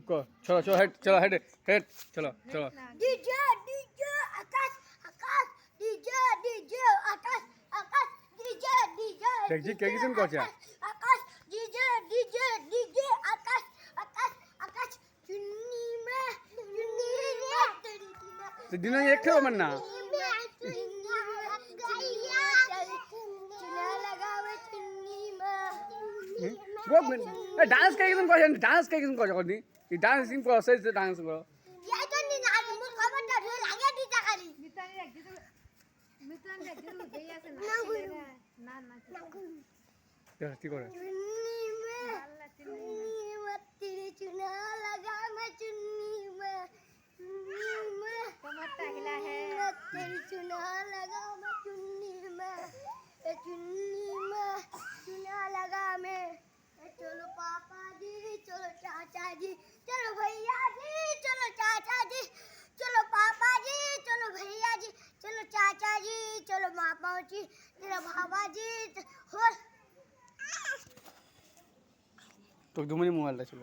रुको चलो चलो हेड चलो हेड हेड चलो चलो DJ DJ Akash Akash DJ DJ Akash Akash DJ DJ देखजी কে কিছু করছে आकाश DJ DJ DJ Akash Akash Akash चुन्नी में तेरी তো দিন একটু আমার না चुना लगा मैं चुन्नी में ডান্স কে কিছু করছে ডান্স কে কিছু করছে কোনি এই ডান্সিং প্রসেস ডান্স করো ये तो नहीं ना मुझे खबर था रे लगा दीता खाली কি করে चुन्नी में तेरी चुना लगा मैं चुन्नी में कमर टहला है तेरी चुना लगा मैं चुन्नी में चुना लगा मैं चलो पापा जी चलो चाचा जी चलो भैया जी चलो चाचा जी चलो पापा जी चलो भैया जी चलो चाचा जी चलो मामा जी चलो बाबा जी हो তো দুমনি মোবাইলটা ছিল